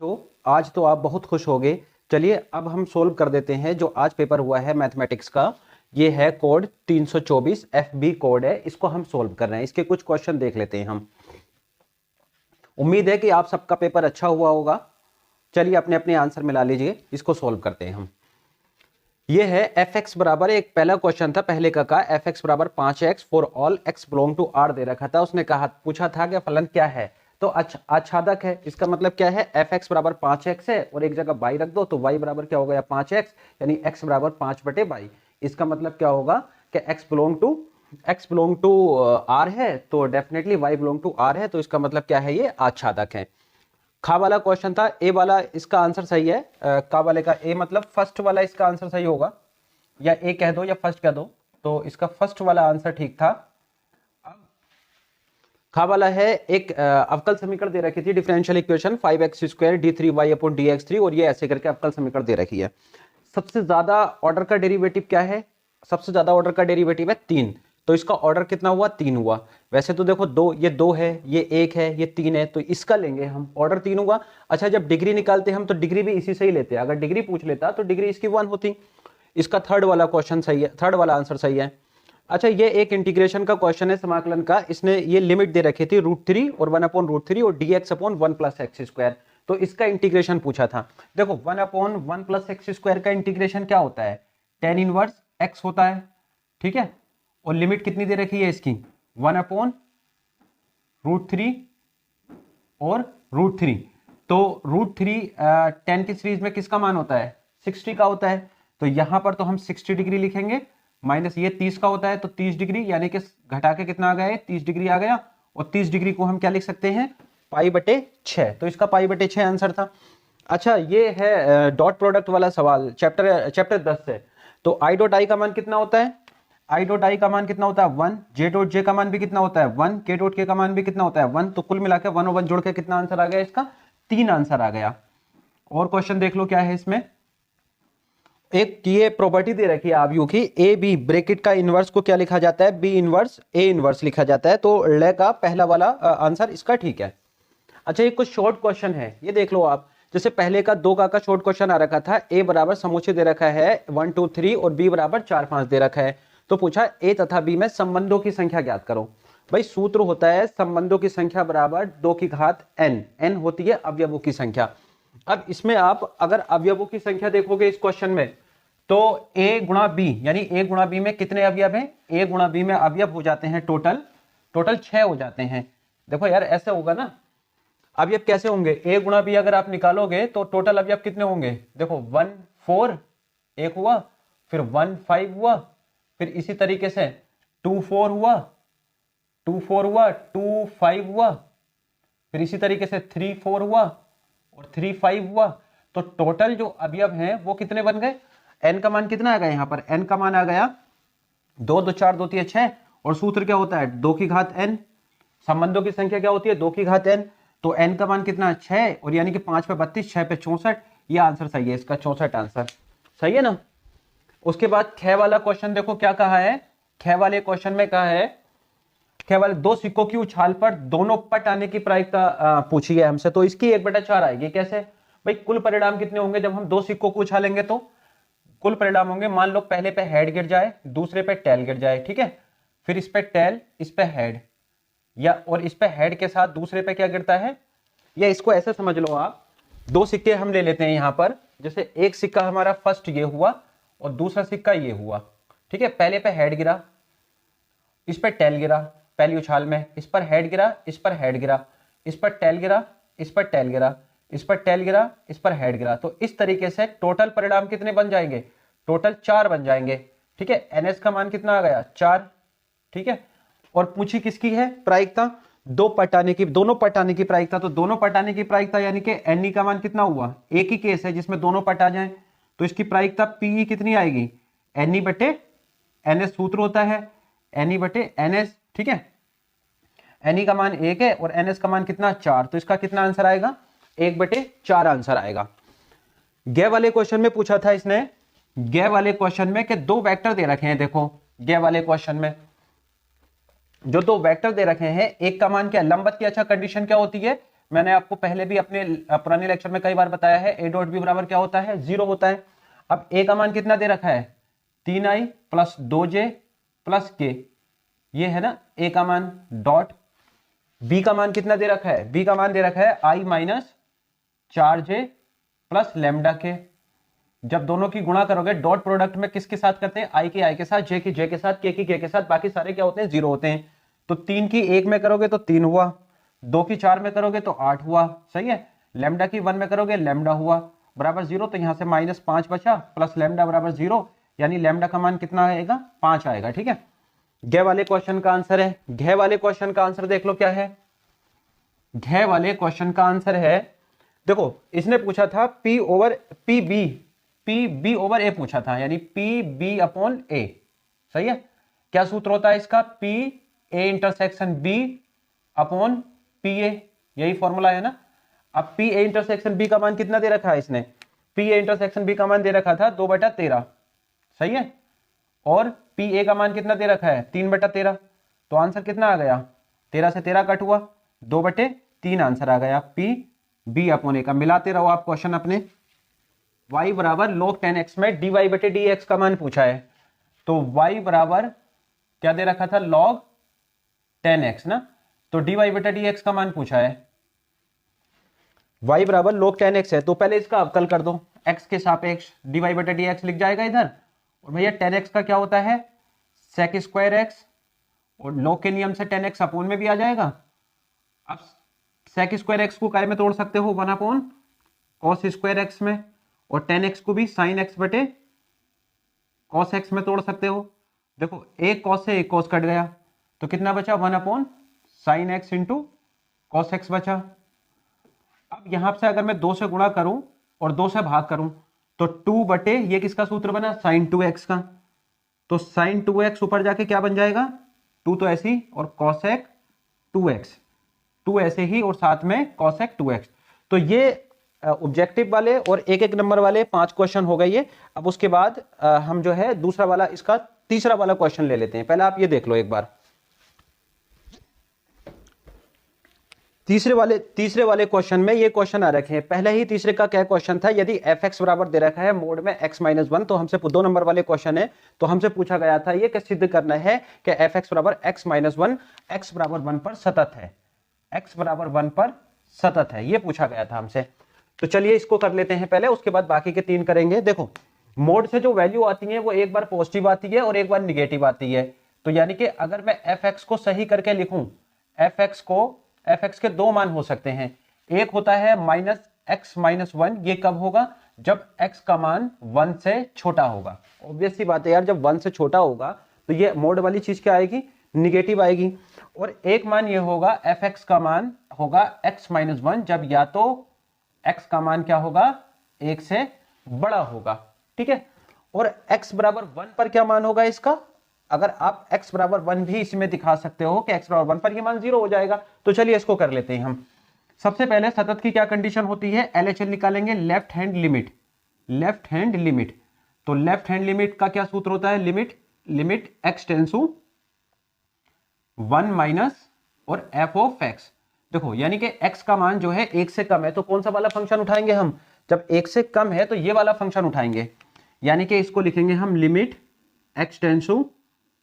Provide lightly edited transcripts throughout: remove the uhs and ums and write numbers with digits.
तो आज तो आप बहुत खुश होंगे। चलिए अब हम सोल्व कर देते हैं जो आज पेपर हुआ है मैथमेटिक्स का। ये है कोड 324 FB कोड है, इसको हम सोल्व कर रहे हैं। इसके कुछ क्वेश्चन देख लेते हैं हम। उम्मीद है कि आप सबका पेपर अच्छा हुआ होगा। चलिए अपने अपने आंसर मिला लीजिए, इसको सोल्व करते हैं हम। ये है fx बराबर, एक पहला क्वेश्चन था पहले का fx बराबर 5x for all x belong to r दे रखा था। उसने कहा पूछा था कि फलन क्या है, तो आच्छादक है। इसका मतलब क्या है, fx बराबर 5x है और एक जगह y रख दो तो y बराबर क्या हो गया 5x, यानी x बराबर 5/y। इसका मतलब क्या होगा कि x बिलोंग टू r है, तो definitely y belong to r है, तो इसका मतलब क्या है, ये आच्छादक है। खा वाला क्वेश्चन था, ए वाला इसका आंसर सही है। का वाले का ए मतलब फर्स्ट वाला इसका आंसर सही होगा, या ए कह दो या फर्स्ट कह दो, तो इसका फर्स्ट वाला आंसर ठीक था। खा वाला है एक अवकल समीकरण दे रखी थी, डिफरेंशियल इक्वेशन 5x² d3y/dx3, और ये ऐसे करके अवकल समीकरण दे रखी है। सबसे ज्यादा ऑर्डर का डेरिवेटिव क्या है, सबसे ज्यादा ऑर्डर का डेरिवेटिव है 3, तो इसका ऑर्डर कितना हुआ 3 हुआ। वैसे तो देखो ये 2 है, ये 1 है, ये 3 है, तो इसका लेंगे हम, ऑर्डर 3 हुआ। अच्छा जब डिग्री निकालते हम तो डिग्री भी इसी से ही लेते हैं, अगर डिग्री पूछ लेता तो डिग्री इसकी 1 होती। इसका थर्ड वाला क्वेश्चन सही है, थर्ड वाला आंसर सही है। अच्छा ये एक इंटीग्रेशन का क्वेश्चन है, समाकलन का। इसने ये लिमिट दे रखी थी √3 और 1/√3 और dx/1 + x², तो इसका इंटीग्रेशन पूछा था। देखो 1/1 + x² का इंटीग्रेशन क्या होता है, tan इनवर्स x होता है, ठीक है। और लिमिट कितनी दे रखी है इसकी 1/√3 और √3, तो √3 tan की सीरीज में किसका मान होता है 60 का होता है, तो यहां पर तो हम 60 डिग्री लिखेंगे, माइनस ये 30 का होता है तो 30 डिग्री, यानी कि घटा के कितना आ गया है 30 डिग्री आ गया। और 30 डिग्री को हम क्या लिख सकते हैं π/6, तो इसका π/6 आंसर था। अच्छा ये है डॉट प्रोडक्ट वाला सवाल, चैप्टर 10 से। तो i.i का मान कितना होता है, i.i का मान कितना होता है 1, j.j का मान भी कितना होता है 1, k.k का मान भी कितना होता है 1, तो कुल मिलाकर 1 और 1 जोड़ के कितना आंसर आ गया, इसका 3 आंसर आ गया। और क्वेश्चन देख लो क्या है इसमें। एक ये प्रॉपर्टी दे रखी है आप यू की, ए बी ब्रैकेट का इनवर्स को क्या लिखा जाता है, बी इनवर्स ए इनवर्स लिखा जाता है, तो ल का पहला वाला आंसर इसका ठीक है। अच्छा ये कुछ शॉर्ट क्वेश्चन है, ये देख लो आप। जैसे पहले का 2 का शॉर्ट क्वेश्चन आ रखा था, ए बराबर समुच्चय दे रखा है 1 2 3 और बी बराबर 4 5 दे रखा है, तो पूछा ए तथा बी में संबंधों की संख्या ज्ञात करो। भाई सूत्र होता है संबंधों की संख्या बराबर 2 की घात n, n होती है अवयवों की संख्या। अब इसमें आप अगर अवयवों की संख्या देखोगे इस क्वेश्चन में, तो a गुणा b, यानी a गुणा b में कितने अवयव हैं, a गुणा b में अवयव हो जाते हैं टोटल 6 हो जाते हैं। देखो यार ऐसे होगा ना, अवयव कैसे होंगे, a गुणा b अगर आप निकालोगे तो टोटल अवयव कितने होंगे, देखो 1 4 एक हुआ, फिर 1 5 हुआ, फिर इसी तरीके से 2 4 हुआ, 2 4 हुआ, 2 5 हुआ, फिर इसी तरीके से 3 4 हुआ और 3 5 हुआ। तो टोटल जो अवयव हैं वो कितने बन गए, n का मान कितना आ गया, यहां पर n का मान आ गया 2 2 4 2 3 6, और सूत्र क्या होता है 2 की घात n, संबंधों की संख्या क्या होती है 2 की घात n, तो n का मान कितना 6, और यानी कि 5 पे 32 6 पे 64, ये आंसर सही है, इसका 64 आंसर सही है ना। उसके बाद ख वाला क्वेश्चन देखो क्या कहा है, ख वाले क्वेश्चन में कहा है, ख वाले 2 सिक्कों की उछाल पर दोनों पट आने की प्रायिकता पूछी है हमसे, तो इसकी 1/4 आएगी। कैसे भाई, कुल परिणाम कितने होंगे जब हम 2 सिक्कों को उछालेंगे, तो कुल परिणाम होंगे, मान लो पहले पे हेड गिर जाए, दूसरे पे टेल गिर जाए, ठीक है, फिर इस पे टेल इस पे हेड, या और इस पे हेड के साथ दूसरे पे क्या गिरता है, या इसको ऐसे समझ लो आप, 2 सिक्के हम ले लेते हैं यहां पर। जैसे एक सिक्का हमारा फर्स्ट ये हुआ और दूसरा सिक्का ये हुआ, ठीक है, पहले पे हेड गिरा, इस पर टेल गिरा पहली उछाल में, इस पर हेड गिरा, इस पर हेड गिरा, इस पर टेल गिरा, इस पर टेल गिरा, इस पर टेल गिरा, इस पर हेड गिरा, तो इस तरीके से टोटल परिणाम कितने बन जाएंगे, टोटल 4 बन जाएंगे, ठीक है। ns का मान कितना आ गया 4, ठीक है। और पूछी किसकी है प्रायिकता, दोनों पट आने की प्रायिकता, तो दोनों पट आने की प्रायिकता यानी कि ne का मान कितना हुआ, एक ही केस है जिसमें दोनों पट आ जाए, तो इसकी प्रायिकता pe कितनी आएगी ne/ns, सूत्र होता है ne/ns, ठीक है। ne का मान 1 है और ns का मान कितना 4, तो इसका कितना आंसर आएगा 1/4 आंसर आएगा। गे वाले क्वेश्चन में पूछा था इसने, गे वाले क्वेश्चन में कि 2 वेक्टर दे रखे हैं, देखो गे वाले क्वेश्चन में जो 2 वेक्टर दे रखे हैं, एक का मान क्या लंबवत की, अच्छा कंडीशन क्या होती है मैंने आपको पहले भी अपने पुराने लेक्चर में कई बार बताया है, a डॉट बी बराबर क्या होता है, 0 होता है। अब a का मान कितना दे रखा है, 3i plus 2j plus k, ये है ना a का मान। डॉट b का मान कितना दे रखा है, b का मान दे रखा है i minus 4j plus lambda के। जब दोनों की गुणा करोगे डॉट प्रोडक्ट में किसके साथ करते हैं, i की i के साथ, j की j के साथ, k की k के साथ, बाकी सारे क्या होते हैं, 0 होते हैं। तो 3 की 1 में करोगे तो 3 हुआ, 2 की 4 में करोगे तो 8 हुआ, सही है। लैम्डा की 1 में करोगे लैम्डा हुआ बराबर 0, तो यहां से -5 बचा प्लस लैम्डा बराबर 0, यानी लैम्डा का मान कितना आएगा, 5 आएगा। ठीक है, घ वाले क्वेश्चन का आंसर है। घ वाले क्वेश्चन का आंसर देख लो क्या है। घ वाले क्वेश्चन का आंसर है, देखो इसने पूछा था P over P over A पूछा था, यानी PB अपॉन A, सही है। क्या सूत्र होता है इसका, P A intersection B upon PA, यही फॉर्मूला है ना। अब P A इंटरसेक्शन B का मान कितना दे रखा है इसने, P A इंटरसेक्शन B का मान दे रखा था 2/13, सही है। और P A का मान कितना दे रखा है, 3/13, तो आंसर कितना आ गया, 13 से 13 कट हुआ, 2/3 आंसर आ गया P B अपॉन A का। मिलाते रहो आप क्वेश्चन अपने। y बराबर log 10x में dy/dx का मान पूछा है, तो y बराबर क्या दे रखा था, log 10x ना, तो dy/dx का मान पूछा है। y बराबर log 10x है, तो पहले इसका अवकल कर दो, x के सापेक्ष dy/dx लिख जाएगा इधर, और भैया 10x का क्या होता है, sec स्क्वायर x, और log के नियम से 10x अपोन में भी आ जाएगा। अब sec स्क्वायर x को काय में तोड़ सकते हो, 1 अपॉन cos स्क्वायर x में, और 10x को भी sin x बटे cos x में तोड़ सकते हो। देखो एक cos से एक cos कट गया, तो कितना बचा, 1 upon sin x into cos x बचा। अब यहां से अगर मैं 2 से गुणा करूं और 2 से भाग करूं, तो 2 बटे ये किसका सूत्र बना, sin 2x का, तो sin 2x ऊपर जाके क्या बन जाएगा, 2 तो ऐसे ही, और cosec 2x, 2 ऐसे ही, और साथ में cosec 2x। तो ये ऑब्जेक्टिव वाले और एक एक नंबर वाले 5 क्वेश्चन हो गए ये। अब उसके बाद हम जो है दूसरा वाला, इसका तीसरा वाला क्वेश्चन ले लेते हैं। पहले आप ये देख लो एक बार, तीसरे वाले क्वेश्चन में ये क्वेश्चन आ रखे हैं। पहले ही तीसरे का क्या क्वेश्चन था, यदि fx बराबर दे रखा है मोड में x-1, तो हमसे 2 नंबर वाले क्वेश्चन है, तो हमसे पूछा गया था ये कि सिद्ध करना है कि fx बराबर x-1 x बराबर 1 पर सतत है, x बराबर 1 पर सतत है, ये पूछा गया था हमसे। तो चलिए इसको कर लेते हैं पहले, उसके बाद बाकी के 3 करेंगे। देखो मोड से जो वैल्यू आती है वो एक बार पॉजिटिव आती है और एक बार निगेटिव आती है, तो यानी कि अगर मैं fx को सही करके लिखूं, fx के 2 मान हो सकते हैं। एक होता है -x-1, ये कब होगा, जब x का मान 1 से छोटा होगा। ऑब्वियस सी बात है यार, जब 1 से छोटा होगा तो ये मोड वाली चीज क्या आएगी, निगेटिव आएगी। और एक मान ये होगा, fx का मान होगा x-1, जब या तो x का मान क्या होगा, 1 से बड़ा होगा, ठीक है। और x बराबर 1 पर क्या मान होगा इसका, अगर आप x बराबर 1 भी इसमें दिखा सकते हो कि x बराबर 1 पर ये मान 0 हो जाएगा। तो चलिए इसको कर लेते हैं हम। सबसे पहले सतत की क्या कंडीशन होती है, LHL निकालेंगे, left hand limit, left hand limit. तो लेफ्ट हैंड लिमिट का क्या सूत्र होता है, limit x tends to 1 minus और f ऑफ x। देखो यानी कि x का मान जो है 1 से कम है, तो कौन सा वाला फंक्शन उठाएंगे हम, जब 1 से कम है तो ये वाला फंक्शन उठाएंगे, यानी कि इसको लिखेंगे हम limit x tends to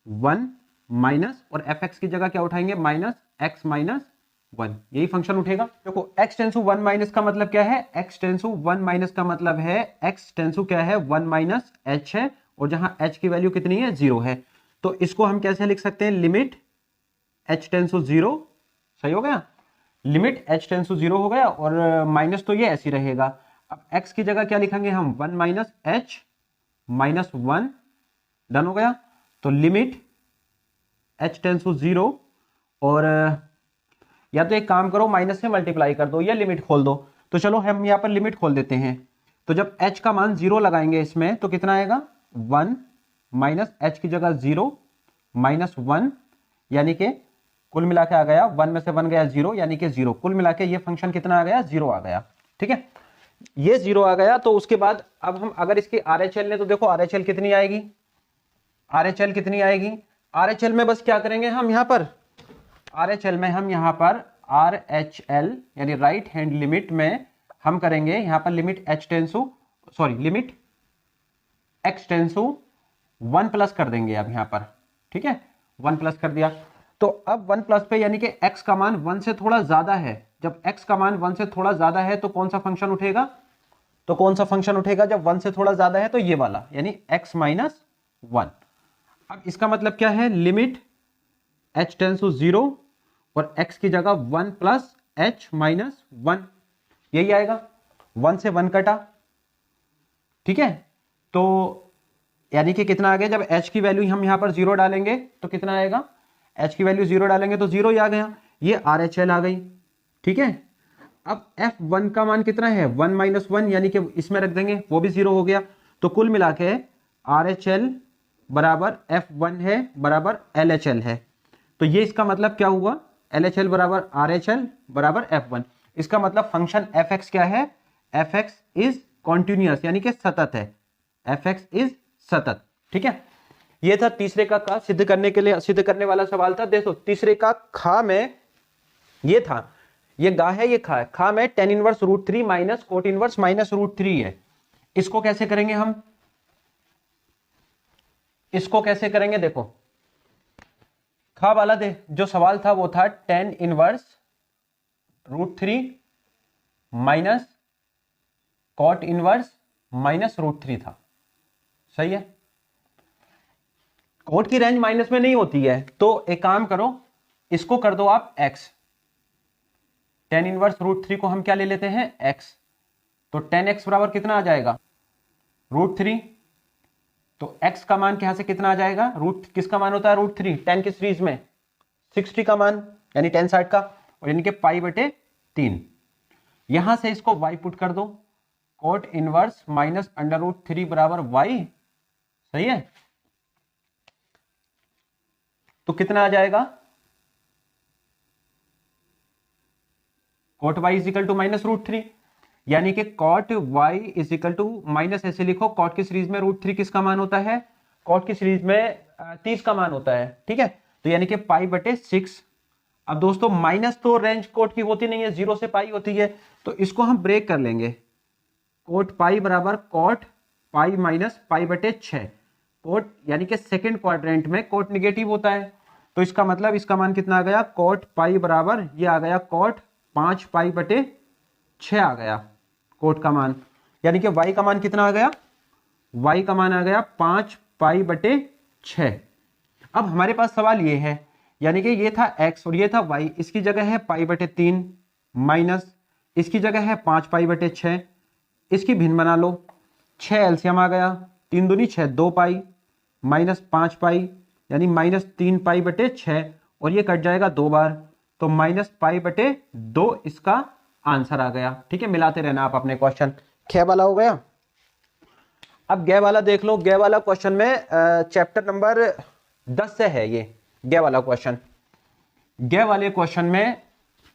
1 minus, और fx की जगह क्या उठाएंगे, माइनस x-1, यही फंक्शन उठेगा। देखो x टेंड्स टू 1 माइनस का मतलब क्या है, x टेंड्स टू 1 माइनस का मतलब है x टेंड्स टू क्या है, 1 माइनस h है, और जहां h की वैल्यू कितनी है, 0 है। तो इसको हम कैसे लिख सकते हैं, लिमिट h टेंड्स टू 0, सही हो गया, लिमिट h टेंड्स टू 0 हो गया, और माइनस तो ये ऐसे ही रहेगा। अब x की जगह क्या लिखेंगे हम, 1 माइनस h माइनस 1, डन हो गया। तो लिमिट h टेंड्स टू 0, और या तो एक काम करो, माइनस से मल्टीप्लाई कर दो या लिमिट खोल दो। तो चलो हम यहाँ पर लिमिट खोल देते हैं। तो जब h का मान 0 लगाएंगे इसमें, तो कितना आएगा, 1 माइनस h की जगह 0 माइनस 1, यानी कि कुल मिला के आ गया, 1 में से 1 गया 0, यानी कि 0। कुल मिला के ये फंक्शन कितना आ गया, 0 आ गया, ठीक है, ये 0 आ गया। तो उसके बाद अब हम अगर इसकी RHL ले, तो देखो RHL कितनी आएगी, RHL कितनी आएगी, RHL में बस क्या करेंगे हम यहाँ पर, RHL में हम यहाँ पर RHL यानी राइट हैंड लिमिट में हम करेंगे यहां पर limit limit x tends to 1 plus कर देंगे अब यहां पर, ठीक है, 1 प्लस कर दिया। तो अब 1 प्लस पे यानी कि x का मान 1 से थोड़ा ज्यादा है, जब x का मान 1 से थोड़ा ज्यादा है तो कौन सा फंक्शन उठेगा, तो कौन सा फंक्शन उठेगा जब 1 से थोड़ा ज्यादा है, तो ये वाला यानी x माइनस 1। अब इसका मतलब क्या है, लिमिट h टेंस टू 0 और x की जगह 1 प्लस h माइनस 1, यही आएगा, 1 से 1 कटा, ठीक है। तो यानी कि कितना आ गया, जब h की वैल्यू हम यहां पर 0 डालेंगे तो कितना आएगा, h की वैल्यू 0 डालेंगे तो 0 ही आ गया, ये RHL आ गई, ठीक है। अब F1 का मान कितना है, 1 माइनस 1 यानी कि इसमें रख देंगे, वो भी 0 हो गया। तो कुल मिला के RHL बराबर F1 है बराबर LHL है। तो ये इसका मतलब क्या हुआ, LHL बराबर RHL बराबर F1। इसका मतलब फंक्शन fx क्या है, fx इज कॉन्टिन्यूअस यानी कि सतत है, fx इज सतत, ठीक है। ये था तीसरे का सिद्ध करने के लिए, सिद्ध करने वाला सवाल था। देखो तीसरे का खा में ये था, ये गा है ये खा है, खा में tan inverse √3 minus cot inverse minus √3 है। इसको कैसे करेंगे हम, इसको कैसे करेंगे, देखो खा वाला जो सवाल था वो था tan inverse √3 minus cot inverse minus √3 था, सही है। कोट की रेंज माइनस में नहीं होती है, तो एक काम करो, इसको कर दो आप x, tan इनवर्स √3 को हम क्या ले लेते हैं x, तो tan x बराबर कितना आ जाएगा √3, तो x का मान यहां से कितना आ जाएगा, रूट किसका मान होता है √3, tan की सीरीज में 60 का मान यानी tan 60 का, और यानी कि π/3। यहां से इसको y पुट कर दो, कोट इनवर्स माइनस √3 बराबर y, सही है। तो कितना आ जाएगा, cot y is equal to minus √3, यानी कि cot y is equal to minus, ऐसे लिखो, कॉट की सीरीज में √3 किसका मान होता है, कॉट की सीरीज में 30 का मान होता है, ठीक है। तो यानी कि π/6। अब दोस्तों माइनस तो रेंज कोट की होती नहीं है, 0 से पाई होती है, तो इसको हम ब्रेक कर लेंगे, कोट पाई बराबर कॉट पाई माइनस π/6। कोट यानी कि सेकंड क्वाड्रेंट में कोट निगेटिव होता है, तो इसका मतलब इसका मान कितना आ गया, कोट पाई बराबर ये आ गया कोट 5 π/6 आ गया कोट का मान, यानी कि y का मान कितना आ गया, y का मान आ गया 5 π/6। अब हमारे पास सवाल ये है, यानी कि ये था x और ये था y, इसकी जगह है π/3 माइनस इसकी जगह है 5 π/6, इसकी भिन्न बना लो, 6 एलसीएम आ गया, 3 दूनी 6, 2 पाई माइनस 5 पाई यानी माइनस 3 π/6, और ये कट जाएगा 2 बार, तो माइनस π/2 इसका आंसर आ गया, ठीक है। मिलाते रहना आप अपने क्वेश्चन, ख वाला हो गया। अब ग वाला देख लो, ग वाला क्वेश्चन में चैप्टर नंबर 10 से है ये ग वाला क्वेश्चन। ग वाले क्वेश्चन में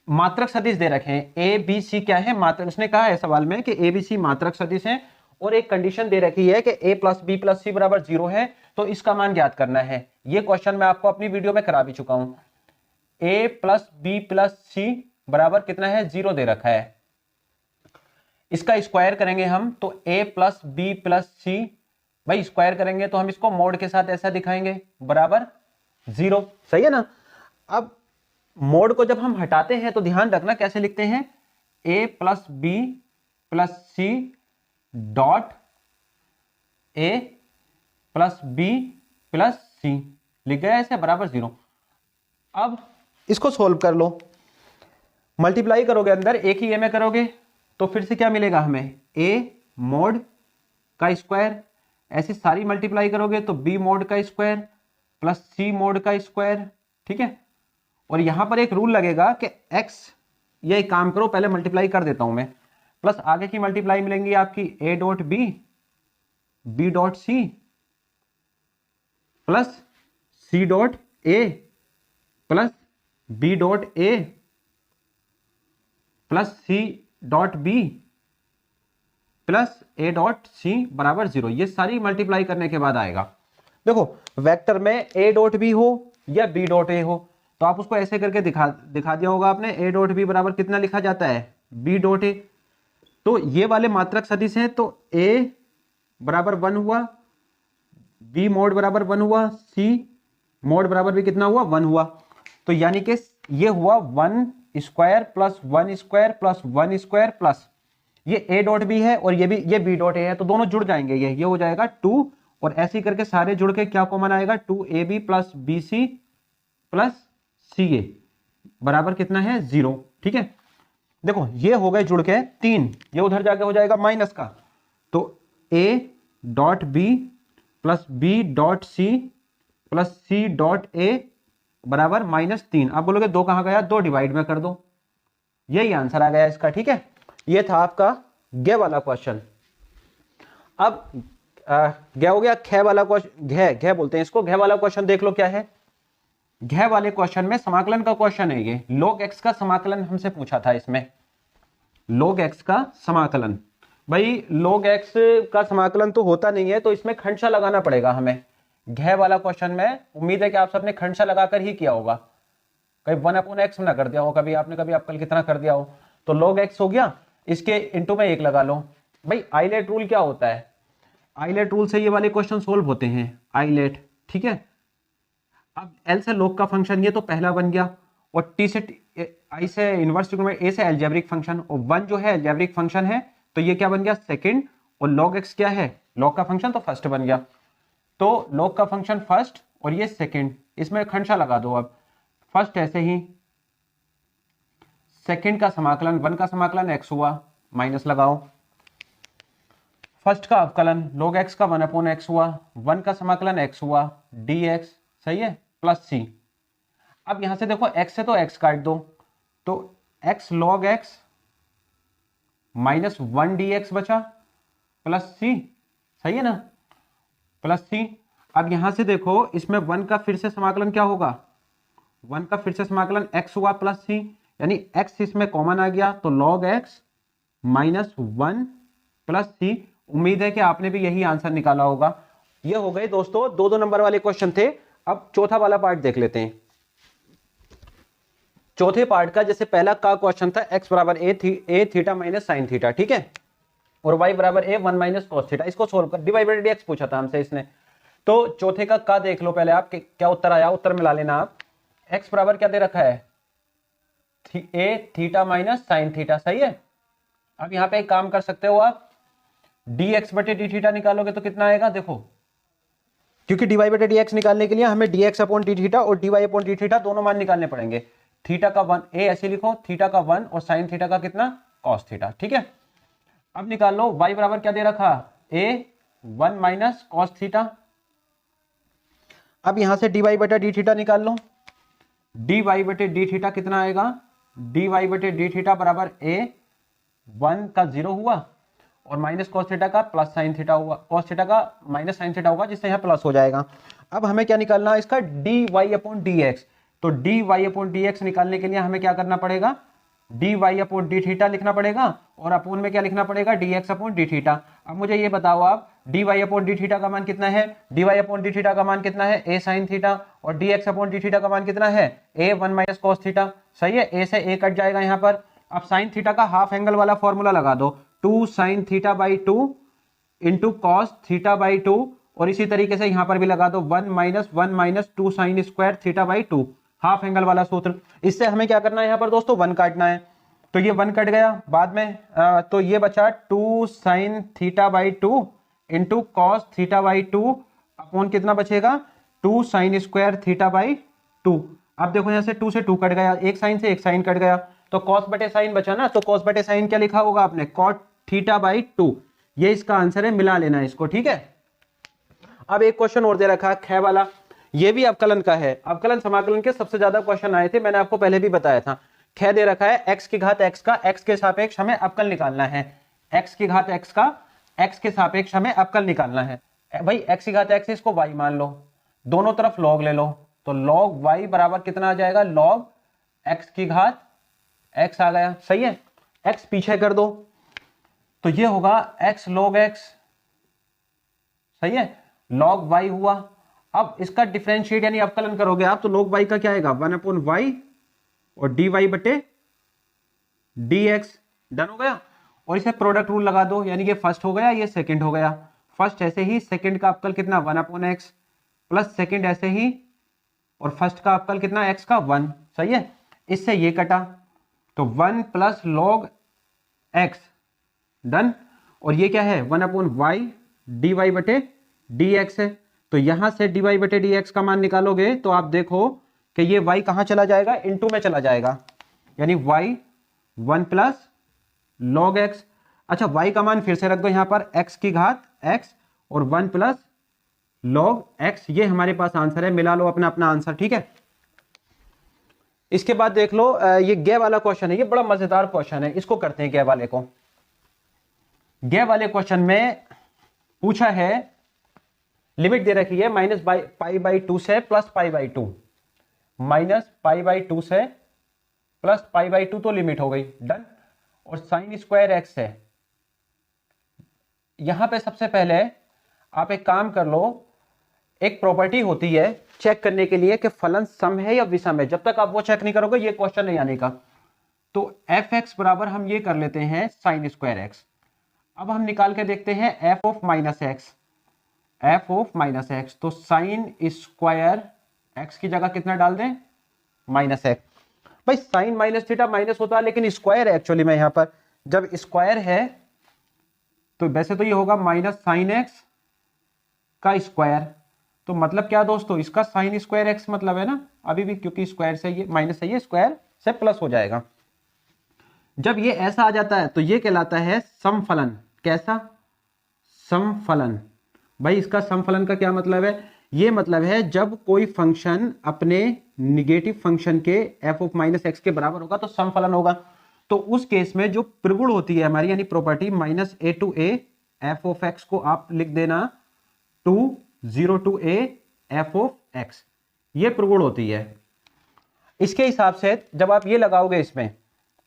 मात्रक सदिश दे रखे हैं, ए बी सी क्या है मात्रक, उसने कहा है सवाल में कि ए बी सी मात्रक सदिश हैं, और एक कंडीशन दे रखी है कि a प्लस बी प्लस सी बराबर 0 है, तो इसका मान ज्ञात करना है। ये क्वेश्चन मैं आपको अपनी वीडियो में करा भी चुका हूं। a प्लस बी प्लस सी बराबर कितना है, 0 दे रखा है, इसका स्क्वायर करेंगे हम तो a प्लस बी प्लस सी, भाई स्क्वायर करेंगे तो हम इसको मोड के साथ ऐसा दिखाएंगे बराबर 0, सही है ना। अब मोड को जब हम हटाते हैं तो ध्यान रखना कैसे लिखते हैं, a plus B plus C dot a plus B plus C, लिख गया ऐसे बराबर 0। अब इसको सोल्व कर लो, मल्टीप्लाई करोगे अंदर एक ही ए में करोगे तो फिर से क्या मिलेगा हमें, a मोड का स्क्वायर, ऐसी सारी मल्टीप्लाई करोगे तो b मोड का स्क्वायर प्लस c मोड का स्क्वायर, ठीक है। और यहां पर एक रूल लगेगा कि x, ये एक काम करो पहले मल्टीप्लाई कर देता हूं मैं, प्लस आगे की मल्टीप्लाई मिलेंगी आपकी a dot B B dot C plus C dot A plus B dot A plus C dot B plus A dot C बराबर 0। ये सारी मल्टीप्लाई करने के बाद आएगा। देखो वेक्टर में ए डॉट बी हो या बी डॉट ए हो, तो आप उसको ऐसे करके दिखा दिया होगा आपने, a डॉट बी बराबर कितना लिखा जाता है, b डॉट a। तो ये वाले मात्रक सदिश हैं, तो a बराबर 1 हुआ, b मोड बराबर 1 हुआ, c मोड बराबर भी कितना हुआ, 1 हुआ। तो यानी कि ये हुआ 1 square plus 1 square plus 1 square plus ये a डॉट बी है और ये भी ये b डॉट a है, तो दोनों जुड़ जाएंगे, ये हो जाएगा 2 और ऐसे ही करके सारे जुड़ के क्या कॉमन आएगा, 2ab plus bc plus ca बराबर कितना है, 0। ठीक है, देखो ये हो गए जुड़ के 3, ये उधर जाके हो जाएगा माइनस का, तो a dot b plus b dot c plus c dot a बराबर -3। आप बोलोगे 2 कहां गया, 2 डिवाइड में कर दो, यही आंसर आ गया इसका। ठीक है, ये था आपका गे वाला क्वेश्चन। अब गे हो गया, खे वाला क्वेश्चन, घे बोलते हैं इसको, घे वाला क्वेश्चन देख लो क्या है। घे वाले क्वेश्चन में समाकलन का क्वेश्चन है, ये log x का समाकलन हमसे पूछा था। इसमें log x का समाकलन, भाई log x का समाकलन तो होता नहीं है, तो इसमें खंडशा लगाना पड़ेगा हमें। घे वाला क्वेश्चन में उम्मीद है कि आप सबने खंडशा लगाकर ही किया होगा, कहीं 1/x ना कर दिया हो कभी आपने, कभी आप कल कितना कर दिया हो। तो log x हो गया, इसके इंटू में 1 लगा लो। भाई आइलेट रूल क्या होता है, आइलेट रूल से ये वाले क्वेश्चन सोल्व होते हैं, आइलेट। ठीक है, अब L से log का फंक्शन, ये तो पहला बन गया, और T से I से इनवर्स ट्रिग्नोमेट्री, A से अलजेब्रिक फंक्शन, और 1 जो है अलजेब्रिक फंक्शन है, तो ये क्या बन गया, सेकंड, और log x क्या है, log का फंक्शन तो फर्स्ट बन गया। तो log का फंक्शन फर्स्ट और ये सेकंड, इसमें खंडशा लगा दो। अब फर्स्ट ऐसे ही, सेकंड का समाकलन 1 का समाकलन x हुआ, माइनस लगाओ, फर्स्ट का अवकलन log x का 1/x हुआ, 1 का समाकलन x हुआ dx, सही है, प्लस c। अब यहां से देखो x से तो x काट दो, तो x log x -1 dx बचा प्लस c, सही है ना, प्लस c। अब यहां से देखो इसमें 1 का फिर से समाकलन क्या होगा, 1 का फिर से समाकलन x हुआ प्लस c, यानी x इसमें कॉमन आ गया, तो log x -1 प्लस c। उम्मीद है कि आपने भी यही आंसर निकाला होगा। ये हो गए दोस्तों 2-2 नंबर वाले क्वेश्चन थे। अब चौथा वाला पार्ट देख लेते हैं। चौथे पार्ट का, जैसे पहला का क्वेश्चन था x बराबर a theta minus sine theta, ठीक है, और y बराबर a 1 माइनस कॉस थीटा, इसको सोल्व कर, dy बाई dx पूछा था हमसे इसने। तो चौथे का देख लो पहले आप, क्या उत्तर आया, उत्तर मिला लेना आप। x बराबर क्या दे रखा है, a theta minus sine theta, सही है। अब यहां पे एक काम कर सकते हो आप, dx बटे डी थीटा निकालोगे तो कितना आएगा, देखो, क्योंकि dy बटे dx निकालने के लिए हमें dx अपॉन डी थीटा और dy अपॉन डी थीटा दोनों मान निकालने पड़ेंगे। थीटा का 1 a ऐसे लिखो, थीटा का 1 और साइन थीटा का कितना, कॉस थीटा, ठीक है। अब निकाल लो y बराबर क्या दे रखा, a 1 माइनस कॉस थीटा। अब यहां से dy बटे डी थीटा निकाल लो, dy बटे डी थीटा कितना आएगा, dy बटे डी थीटा बराबर a 1 का 0 हुआ और माइनस कॉस थीटा का प्लस साइन थीटा हुआ, कॉस थीटा का माइनस साइन थीटा होगा, जिससे यहाँ प्लस हो जाएगा। अब हमें क्या निकालना है इसका, dy अपॉन dx। तो dy अपॉन dx निकालने के लिए हमें क्या करना पड़ेगा, dy अपॉन डी थीटा लिखना पड़ेगा, और अपोन में क्या लिखना पड़ेगा, dx अपॉन डी थीटा। अब मुझे ये बताओ आप, dy अपॉन डी थीटा का मान कितना है, dy अपॉन डी थीटा का मान कितना है, a साइन थीटा, और dx अपॉन डी थीटा का मान कितना है, a 1 माइनस कॉस थीटा, सही है। a से a कट जाएगा यहाँ पर। अब साइन थीटा का हाफ एंगल वाला फॉर्मूला लगा दो, 2 sine theta by 2 into cos theta by 2, और इसी तरीके से यहां पर भी लगा दो 1 minus 2 sine square theta by 2, half angle वाला सूत्र। इससे हमें क्या करना है यहाँ पर दोस्तों, 1 काटना है, तो ये 1 कट गया बाद में, तो ये बचा 2 sine theta by 2 into cos theta by 2 upon कितना बचेगा, 2 साइन स्क्वायर थीटा बाई 2। अब देखो यहाँ से 2 से 2 कट गया, एक साइन से एक साइन कट गया, तो कॉस बटे साइन बचा ना, तो कॉस बटे साइन क्या लिखा होगा आपने, कॉट थीटा बाई 2। ये इसका आंसर है, मिला लेना इसको, ठीक है। अब एक क्वेश्चन और दे रखा है ख वाला, ये भी अवकलन का है। अवकलन समाकलन के सबसे ज्यादा क्वेश्चन आए थे, मैंने आपको पहले भी बताया था। ख दे रखा है x की घात x का x के सापेक्ष हमें अवकल निकालना है, x की घात x का x के सापेक्ष हमें अवकल निकालना है। भाई x की घात x, इसको y मान लो, दोनों तरफ log ले लो, तो log y बराबर कितना आ जाएगा, log x की घात x आ गया, सही है। x पीछे कर दो, तो ये होगा x log x, सही है, log y हुआ। अब इसका डिफरेंशिएट यानी अवकलन करोगे आप तो log y का क्या आएगा 1/y और dy बटे dx। डन हो गया। और इसे प्रोडक्ट रूल लगा दो, यानी ये फर्स्ट हो गया ये सेकंड हो गया। फर्स्ट ऐसे ही, सेकंड का अवकल कितना 1/x प्लस सेकंड ऐसे ही, और फर्स्ट का अवकल कितना x का 1। सही है। इससे ये कटा तो 1 प्लस log x। डन। और ये क्या है 1/y dy बटे dx है। तो यहां से dy बटे dx का मान निकालोगे तो आप देखो कि ये y कहां चला जाएगा, इनटू में चला जाएगा, यानी y 1 प्लस log x। अच्छा y का मान फिर से रख दो यहां पर x की घात x और 1 प्लस log x। ये हमारे पास आंसर है, मिला लो अपना अपना आंसर। ठीक है। इसके बाद देख लो ये गे वाला क्वेश्चन है, ये बड़ा मजेदार क्वेश्चन है, इसको करते हैं गे वाले को। गे वाले क्वेश्चन में पूछा है, लिमिट दे रखी है -π/2 से +π/2, -π/2 से +π/2 तो लिमिट हो गई। डन। और sin स्क्वायर x है। यहां पे सबसे पहले आप एक काम कर लो, एक प्रॉपर्टी होती है चेक करने के लिए कि फलन सम है या विषम है। जब तक आप वो चेक नहीं करोगे ये क्वेश्चन नहीं आने का। तो fx बराबर हम ये कर लेते हैं sin स्क्वायर x। अब हम निकाल के देखते हैं f ऑफ माइनस एक्स। तो साइन स्क्वायर x की जगह कितना डाल दें -x। भाई साइन माइनस थीटा माइनस होता है, लेकिन स्क्वायर है एक्चुअली में यहां पर। जब स्क्वायर है तो वैसे तो ये होगा -sin x का स्क्वायर। तो मतलब क्या दोस्तों, इसका साइन स्क्वायर x मतलब है ना, अभी भी क्योंकि स्क्वायर से ये माइनस है, ये स्क्वायर से प्लस हो जाएगा। जब ये ऐसा आ जाता है तो ये कहलाता है समफलन। कैसा? समफलन। भाई इसका समफलन का क्या मतलब है? ये मतलब है जब कोई फंक्शन अपने निगेटिव फंक्शन के f ऑफ -x के बराबर होगा तो समफलन होगा। तो उस केस में जो प्रगुण होती है हमारी, यानी property -a to a f of x को आप लिख देना 0 to a f of x, ये प्रगुण होती है। इसके हिसाब से जब आप ये लगाओगे इसमें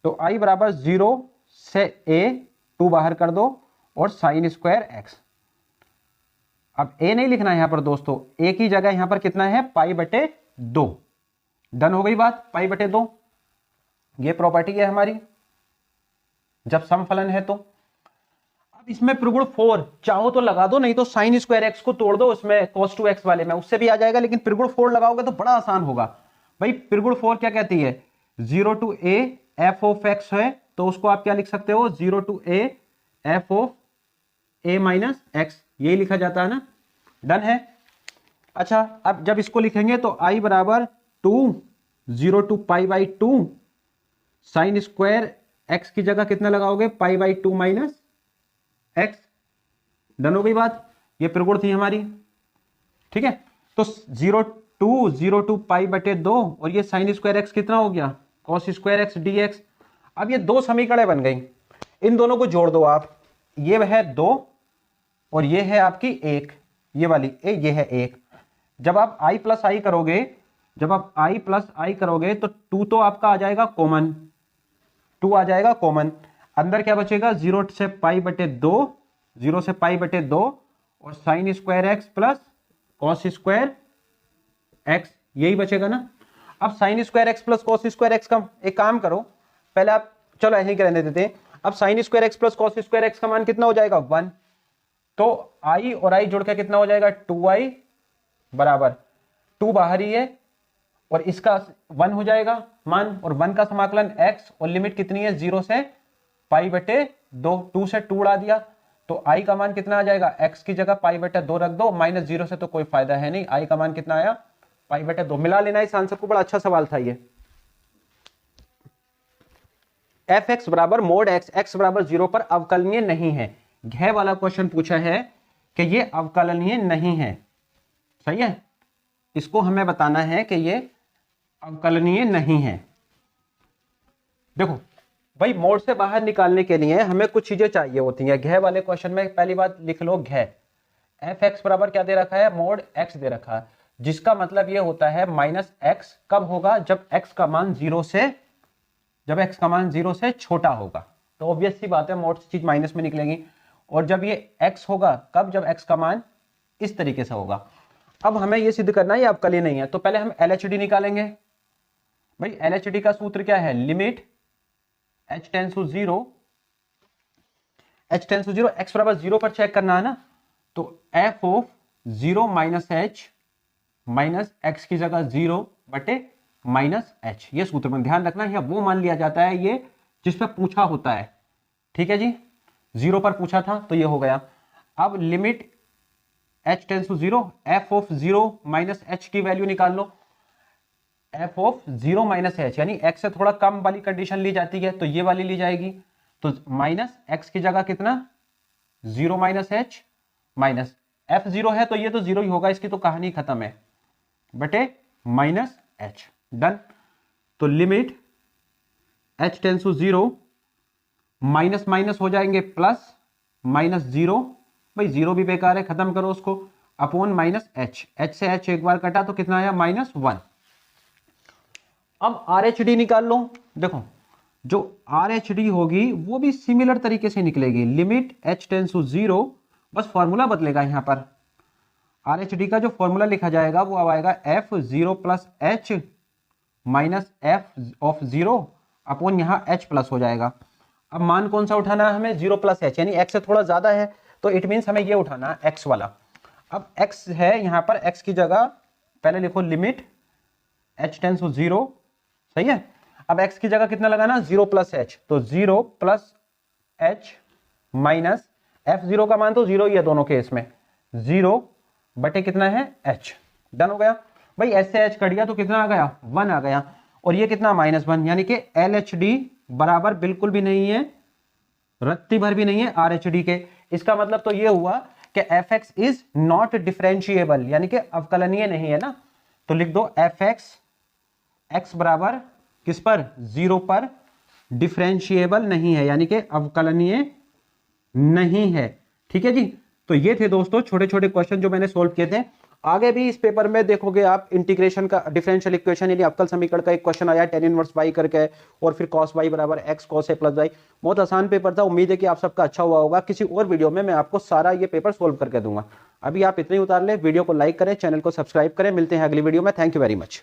तो i बराबर 0 से a 2 बाहर कर दो और साइन स्क्वायर x। अब a नहीं लिखना है यहां पर दोस्तों, a की जगह यहां पर कितना है π/2। डन हो गई बात, π/2 ये प्रॉपर्टी है हमारी जब समफलन है। तो अब इसमें प्रगुण 4 चाहो तो लगा दो, नहीं तो साइन स्क्वायर x को तोड़ दो उसमें cos 2x वाले में, उससे भी आ जाएगा। लेकिन प्रगुण 4 लगाओगे तो बड़ा आसान होगा। भाई प्रगुण 4 क्या कहती है, 0 to a f of x है तो उसको आप क्या लिख सकते हो, 0 to a f of a minus x, यही लिखा जाता है ना। डन है। अच्छा अब जब इसको लिखेंगे तो i बराबर 0 to π/2 साइन स्क्वायर x की जगह कितना लगाओगे π/2 माइनस x। डन हो गई बात, ये प्रगुण थी हमारी। ठीक है। तो 0 to π/2 और ये साइन स्क्वायर x कितना हो गया cos स्क्वायर x dx। अब ये दो समीकरणें बन गई, इन दोनों को जोड़ दो आप। ये है 2 और ये है आपकी 1, ये वाली ये है 1। जब आप i प्लस आई करोगे, तो 2 तो आपका आ जाएगा कॉमन, 2 आ जाएगा कॉमन। अंदर क्या बचेगा 0 से π/2 और sine square x plus cos square x, यही बचेगा ना। अब sine square x plus cos square x का एक काम करो, पहले आप चलो ऐसे ही रहने देते हैं। अब sine square x plus cos square x का मान कितना हो जाएगा 1। तो i और i जुड़ के कितना हो जाएगा 2i बराबर 2 बाहर ही है और इसका 1 हो जाएगा मान, और 1 का समाकलन x और लिमिट कितनी है 0 से π/2, 2 से 2 उड़ा दिया तो i का मान कितना आ जाएगा, x की जगह π/2 रख दो, -0 से तो कोई फायदा है नहीं, i का मान कितना आया π/2। मिला लेना इस आंसर को, बड़ा अच्छा सवाल था ये। fx बराबर मोड x बराबर 0 पर अवकलनीय नहीं है। घ वाला क्वेश्चन पूछा है कि ये अवकलनीय नहीं है। सही है, इसको हमें बताना है कि ये अवकलनीय नहीं है। देखो भाई मोड से बाहर निकालने के लिए हमें कुछ चीजें चाहिए होती हैं। घ वाले क्वेश्चन में पहली बात लिख लो घ, fx बराबर क्या दे रखा है, मोड x दे रखा है, जिसका मतलब ये होता है -x कब होगा, जब x का मान 0 से छोटा होगा। तो ऑब्वियस सी बात है मोड से चीज माइनस में निकलेगी। और जब ये x होगा कब, जब x का मान इस तरीके से होगा। अब हमें ये सिद्ध करना है ये अवकलीय नहीं है, तो पहले हम LHD निकालेंगे। भाई LHD का सूत्र क्या है, limit h tends to 0, h tends to 0, x बराबर 0 पर चेक करना है ना, तो f of 0 minus h minus x की जगह 0 बटे माइनस h, ये सूत्र में ध्यान रखना है, वो मान लिया जाता है ये जिस पे पूछा होता है। ठीक है जी, 0 पर पूछा था तो ये हो गया। अब limit h tends to 0, f of 0 minus h की वैल्यू निकाल लो, f ऑफ 0 माइनस h यानी x से थोड़ा कम वाली कंडीशन ली जाती है, तो ये वाली ली जाएगी, तो माइनस x की जगह कितना 0 माइनस h माइनस f 0 है तो ये तो 0 ही होगा, इसकी तो कहानी खत्म है, बटे माइनस h, डन। तो limit h tends to 0, minus minus हो जाएंगे प्लस, माइनस 0, भाई 0 भी बेकार है, खत्म करो उसको, अपॉन माइनस h, h से h एक बार कटा तो कितना आया -1। अब RHD निकाल लो। देखो जो RHD होगी वो भी सिमिलर तरीके से निकलेगी, लिमिट h टेंड्स टू 0, बस फॉर्मूला बदलेगा यहां पर। RHD का जो फॉर्मूला लिखा जाएगा वो अब आएगा f0 plus h minus f of 0 upon यहां h प्लस हो जाएगा। अब मान कौन सा उठाना है हमें, 0 प्लस h, यानी x से थोड़ा ज्यादा है तो इट मीन्स हमें ये उठाना है x वाला। अब x है यहां पर, x की जगह पहले लिखो लिमिट h टेंड्स टू 0, सही है। अब x की जगह कितना लगाना, 0 प्लस h, तो 0 प्लस h माइनस f0 का मान तो 0 ही है दोनों केस में, 0 बटे कितना है h, डन हो गया। भाई h से h कट गया तो कितना आ गया, 1 आ गया, और ये कितना -1, यानी कि LHD बराबर बिल्कुल भी नहीं है, रत्ती भर भी नहीं है RHD के। इसका मतलब तो ये हुआ कि fx इज नॉट डिफरेंशिएबल, यानी कि अवकलनीय नहीं है ना, तो लिख दो fx x बराबर किस पर, 0 पर डिफरेंशिएबल नहीं है, यानी कि अवकलनीय नहीं है। ठीक है जी, तो ये थे दोस्तों छोटे छोटे क्वेश्चन जो मैंने सोल्व किए थे। आगे भी इस पेपर में देखोगे आप इंटीग्रेशन का, डिफरेंशियल इक्वेशन यानी अवकल समीकरण का एक क्वेश्चन आया tan इनवर्स y करके, और फिर cos y बराबर x cos a plus y, बहुत आसान पेपर था। उम्मीद है कि आप सबका अच्छा हुआ होगा। किसी और वीडियो में मैं आपको सारा ये पेपर सोल्व करके दूंगा। अभी आप इतने ही उतार ले, वीडियो को लाइक करें, चैनल को सब्सक्राइब करें। मिलते हैं अगली वीडियो में, थैंक यू वेरी मच।